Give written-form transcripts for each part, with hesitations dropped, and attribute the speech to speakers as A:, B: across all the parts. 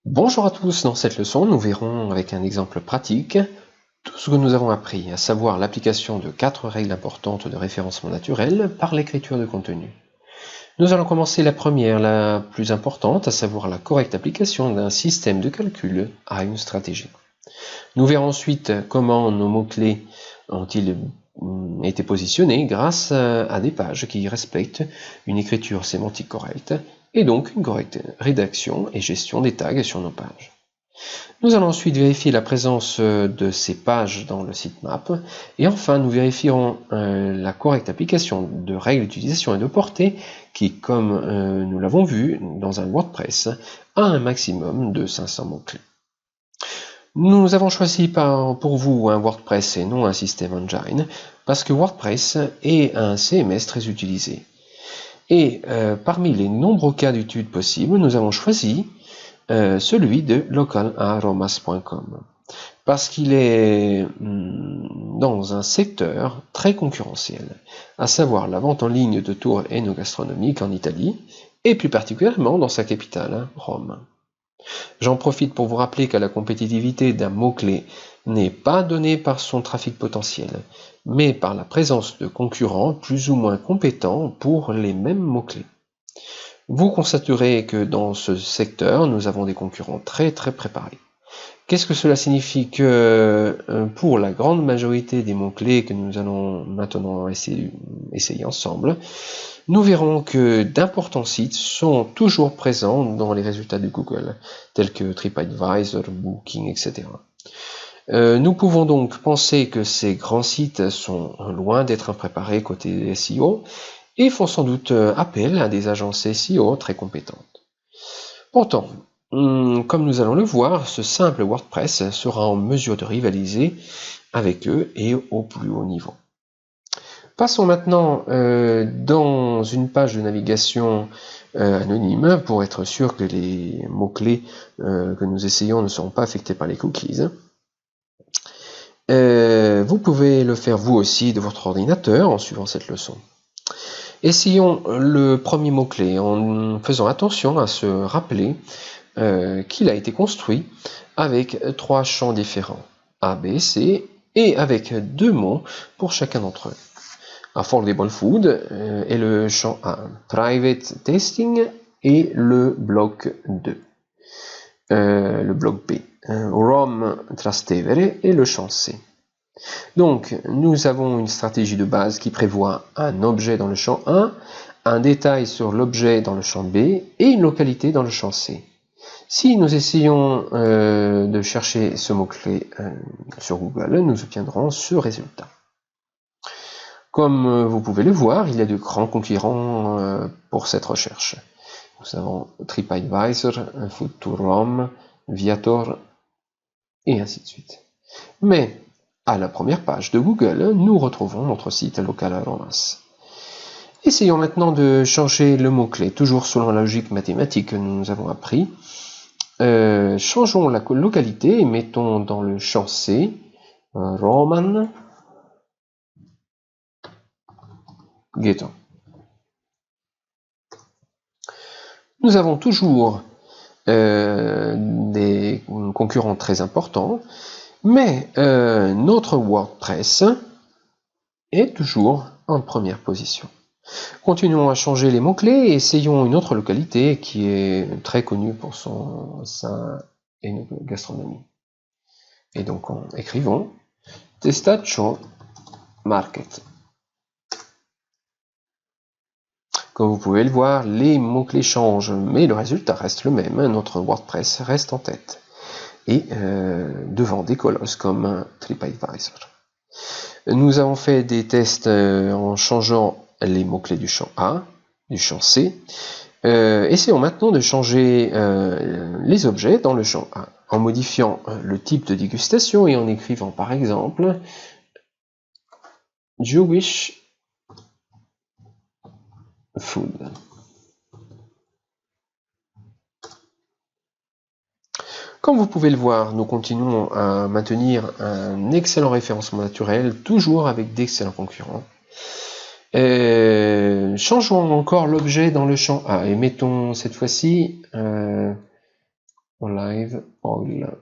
A: Bonjour à tous, dans cette leçon, nous verrons avec un exemple pratique tout ce que nous avons appris, à savoir l'application de 4 règles importantes de référencement naturel par l'écriture de contenu. Nous allons commencer la première, la plus importante, à savoir la correcte application d'un système de calcul à une stratégie. Nous verrons ensuite comment nos mots-clés ont-ils été positionnés grâce à des pages qui respectent une écriture sémantique correcte et donc une correcte rédaction et gestion des tags sur nos pages. Nous allons ensuite vérifier la présence de ces pages dans le sitemap et enfin nous vérifierons la correcte application de règles d'utilisation et de portée qui, comme nous l'avons vu dans un WordPress, a un maximum de 500 mots-clés. Nous avons choisi pour vous un WordPress et non un système engine parce que WordPress est un CMS très utilisé. Et parmi les nombreux cas d'études possibles, nous avons choisi celui de localaromas.com parce qu'il est dans un secteur très concurrentiel, à savoir la vente en ligne de tours enogastronomiques en Italie et plus particulièrement dans sa capitale, Rome. J'en profite pour vous rappeler que la compétitivité d'un mot-clé n'est pas donnée par son trafic potentiel, mais par la présence de concurrents plus ou moins compétents pour les mêmes mots-clés. Vous constaterez que dans ce secteur, nous avons des concurrents très préparés. Qu'est-ce que cela signifie? Que pour la grande majorité des mots-clés que nous allons maintenant essayer ensemble, nous verrons que d'importants sites sont toujours présents dans les résultats de Google, tels que TripAdvisor, Booking, etc. Nous pouvons donc penser que ces grands sites sont loin d'être impréparés côté SEO et font sans doute appel à des agences SEO très compétentes. Pourtant, comme nous allons le voir, ce simple WordPress sera en mesure de rivaliser avec eux et au plus haut niveau. Passons maintenant dans une page de navigation anonyme pour être sûr que les mots-clés que nous essayons ne seront pas affectés par les cookies. Vous pouvez le faire vous aussi de votre ordinateur en suivant cette leçon. Essayons le premier mot-clé en faisant attention à se rappeler qu'il a été construit avec 3 champs différents, A, B, C, et avec 2 mots pour chacun d'entre eux. Affordable Food est le champ A, Private Testing est le bloc 2, le bloc B, Rome Trastevere est le champ C. Donc, nous avons une stratégie de base qui prévoit un objet dans le champ 1, un détail sur l'objet dans le champ B et une localité dans le champ C. Si nous essayons de chercher ce mot-clé sur Google, nous obtiendrons ce résultat. Comme vous pouvez le voir, il y a de grands concurrents pour cette recherche. Nous avons TripAdvisor, Food2Rome, Viator, et ainsi de suite. Mais à la première page de Google, nous retrouvons notre site Localaromas. Essayons maintenant de changer le mot-clé, toujours selon la logique mathématique que nous avons appris. Changeons la localité et mettons dans le champ C Roman Ghetto. Nous avons toujours des concurrents très importants, mais notre WordPress est toujours en première position. Continuons à changer les mots-clés et essayons une autre localité qui est très connue pour son sein et gastronomie. Et donc écrivons Testaccio Market. Comme vous pouvez le voir, les mots-clés changent, mais le résultat reste le même. Notre WordPress reste en tête et devant des colosses comme TripAdvisor. Nous avons fait des tests en changeant les mots-clés du champ A, du champ C. Essayons maintenant de changer les objets dans le champ A, en modifiant le type de dégustation et en écrivant par exemple Jewish Food. Comme vous pouvez le voir, nous continuons à maintenir un excellent référencement naturel, toujours avec d'excellents concurrents. Changeons encore l'objet dans le champ A et mettons cette fois-ci olive oil.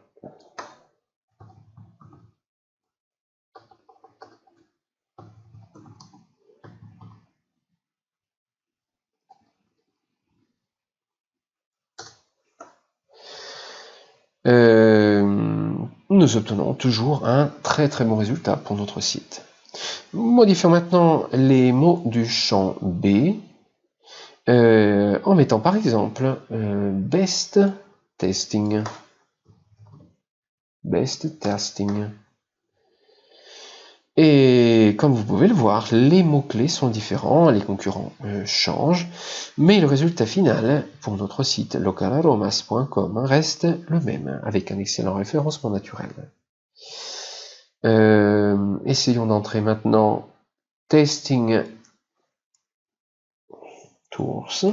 A: Nous obtenons toujours un très bon résultat pour notre site. Modifions maintenant les mots du champ B en mettant par exemple best testing. Et comme vous pouvez le voir, les mots-clés sont différents, les concurrents changent, mais le résultat final pour notre site localaromas.com reste le même, avec un excellent référencement naturel. Essayons d'entrer maintenant Testing Tours.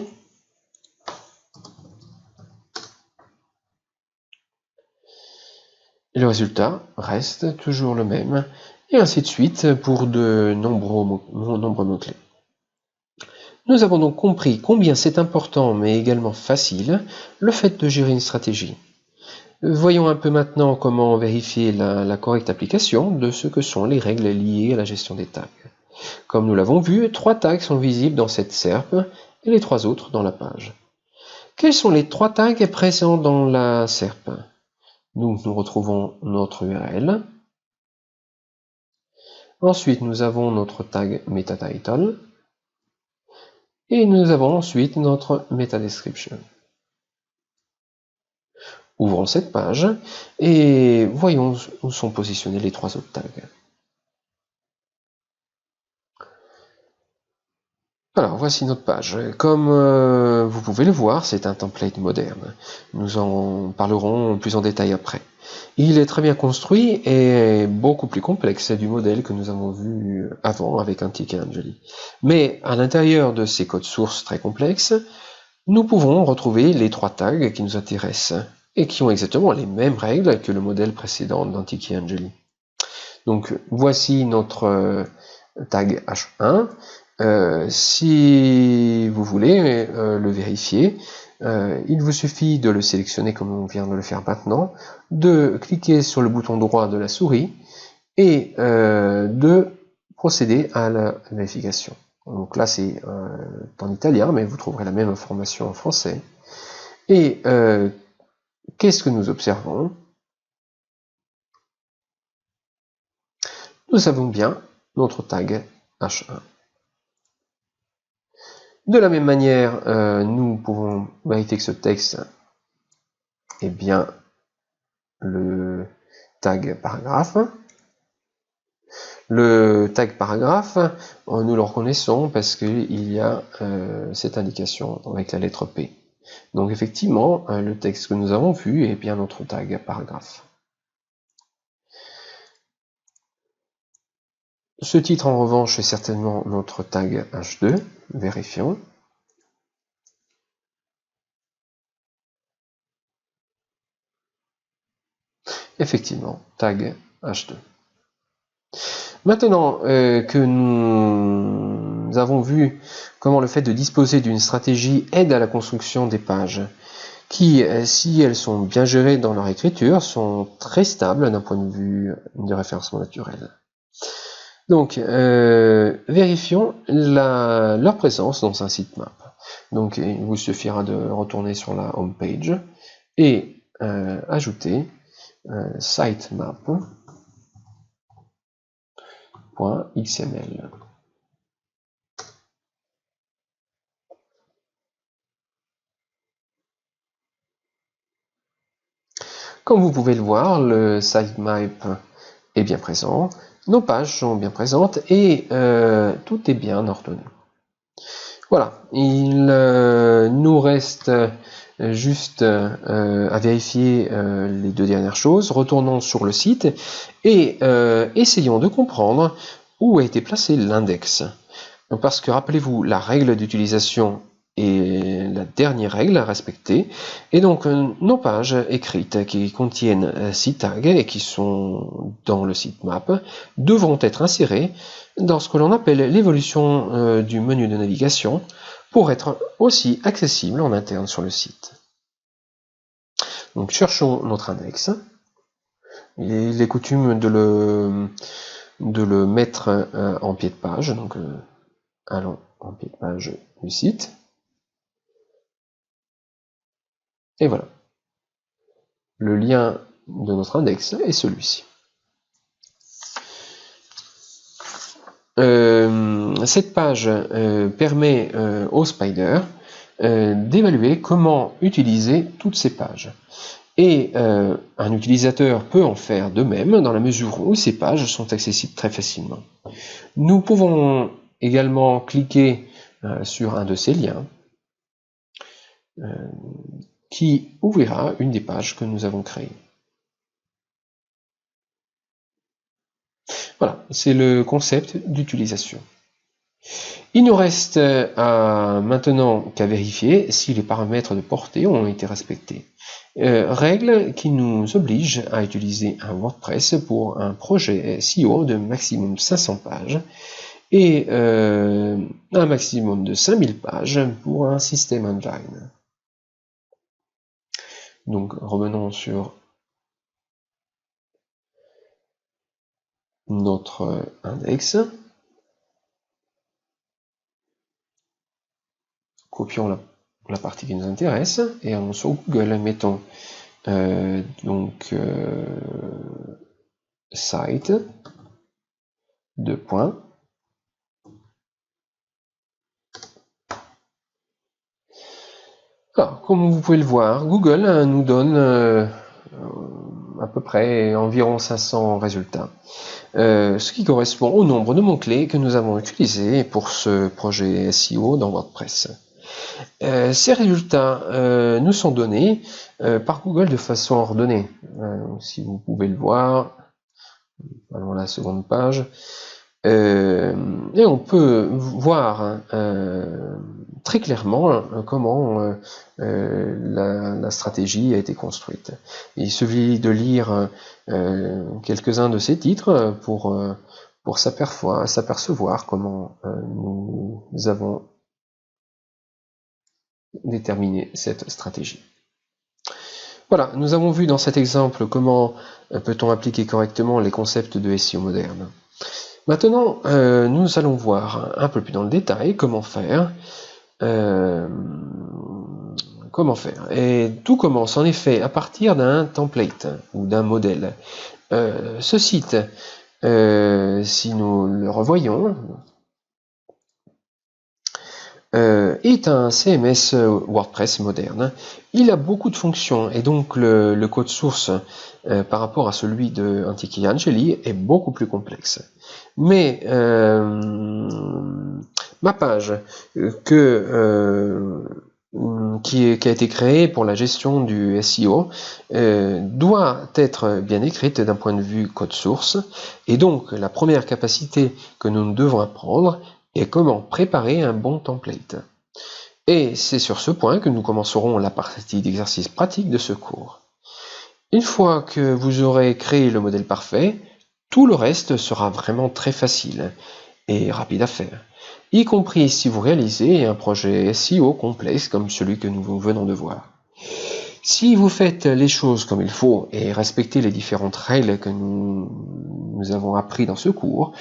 A: Et le résultat reste toujours le même, et ainsi de suite pour de nombreux mots-clés. Nous avons donc compris combien c'est important, mais également facile, le fait de gérer une stratégie. Voyons un peu maintenant comment vérifier la correcte application de ce que sont les règles liées à la gestion des tags. Comme nous l'avons vu, 3 tags sont visibles dans cette SERP et les 3 autres dans la page. Quels sont les 3 tags présents dans la SERP? Nous retrouvons notre URL. Ensuite, nous avons notre tag MetaTitle. Et nous avons ensuite notre MetaDescription. Ouvrons cette page et voyons où sont positionnés les 3 autres tags. Alors, voici notre page. Comme vous pouvez le voir, c'est un template moderne. Nous en parlerons plus en détail après. Il est très bien construit et beaucoup plus complexe du modèle que nous avons vu avant avec Antiquingeli. Mais à l'intérieur de ces codes sources très complexes, nous pouvons retrouver les 3 tags qui nous intéressent et qui ont exactement les mêmes règles que le modèle précédent d'Antiquingeli. Donc, voici notre tag H1. Si vous voulez le vérifier, il vous suffit de le sélectionner comme on vient de le faire maintenant, de cliquer sur le bouton droit de la souris et de procéder à la vérification. Donc là c'est en italien, mais vous trouverez la même information en français. Et qu'est-ce que nous observons? Nous avons bien notre tag H1. De la même manière, nous pouvons vérifier que ce texte est bien le tag paragraphe. Le tag paragraphe, nous le reconnaissons parce qu'il y a cette indication avec la lettre P. Donc effectivement, le texte que nous avons vu est bien notre tag paragraphe. Ce titre en revanche est certainement notre tag H2, vérifions. Effectivement, tag H2. Maintenant que nous avons vu comment le fait de disposer d'une stratégie aide à la construction des pages, qui, si elles sont bien gérées dans leur écriture, sont très stables d'un point de vue de référencement naturel. Donc, vérifions leur présence dans un sitemap. Donc, il vous suffira de retourner sur la home page et ajouter sitemap.xml. Comme vous pouvez le voir, le sitemap est bien présent, nos pages sont bien présentes et tout est bien ordonné. Voilà, il nous reste juste à vérifier les 2 dernières choses. Retournons sur le site et essayons de comprendre où a été placé l'index. Parce que rappelez-vous, la règle d'utilisation est la dernière règle à respecter, et donc nos pages écrites qui contiennent 6 tags et qui sont dans le sitemap devront être insérées dans ce que l'on appelle l'évolution du menu de navigation pour être aussi accessible en interne sur le site. Donc cherchons notre index. Il est coutume de le mettre en pied de page, donc allons en pied de page du site. Et voilà. Le lien de notre index est celui-ci. Cette page permet au Spider d'évaluer comment utiliser toutes ces pages. Et un utilisateur peut en faire de même dans la mesure où ces pages sont accessibles très facilement. Nous pouvons également cliquer sur un de ces liens qui ouvrira une des pages que nous avons créées. Voilà, c'est le concept d'utilisation. Il nous reste maintenant qu'à vérifier si les paramètres de portée ont été respectés. Règle qui nous oblige à utiliser un WordPress pour un projet SEO de maximum 500 pages et un maximum de 5000 pages pour un système online. Donc revenons sur notre index. Copions la partie qui nous intéresse et allons sur Google, mettons site, 2 points. Alors, comme vous pouvez le voir, Google nous donne à peu près environ 500 résultats, ce qui correspond au nombre de mots-clés que nous avons utilisés pour ce projet SEO dans WordPress. Ces résultats nous sont donnés par Google de façon ordonnée. Si vous pouvez le voir, allons à la seconde page, et on peut voir très clairement comment la stratégie a été construite. Il suffit de lire quelques-uns de ces titres pour s'apercevoir comment nous avons déterminé cette stratégie. Voilà, nous avons vu dans cet exemple comment peut-on appliquer correctement les concepts de SEO moderne. Maintenant, nous allons voir un peu plus dans le détail comment faire. Et tout commence en effet à partir d'un template ou d'un modèle. Ce site, si nous le revoyons, est un CMS WordPress moderne. Il a beaucoup de fonctions et donc le code source par rapport à celui de Antichi-Angeli est beaucoup plus complexe. Mais ma page qui a été créée pour la gestion du SEO doit être bien écrite d'un point de vue code source, et donc la première capacité que nous devons apprendre est comment préparer un bon template. Et c'est sur ce point que nous commencerons la partie d'exercice pratique de ce cours. Une fois que vous aurez créé le modèle parfait, tout le reste sera vraiment très facile et rapide à faire, y compris si vous réalisez un projet SEO complexe comme celui que nous venons de voir. Si vous faites les choses comme il faut et respectez les différentes règles que nous avons appris dans ce cours,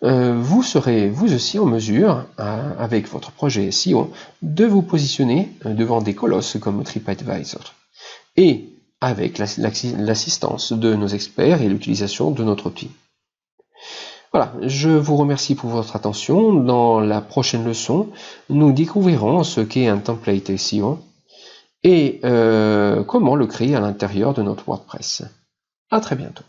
A: vous serez vous aussi en mesure, avec votre projet SEO, de vous positionner devant des colosses comme TripAdvisor. Et avec l'assistance de nos experts et l'utilisation de notre outil. Voilà, je vous remercie pour votre attention. Dans la prochaine leçon, nous découvrirons ce qu'est un template SEO et comment le créer à l'intérieur de notre WordPress. À très bientôt.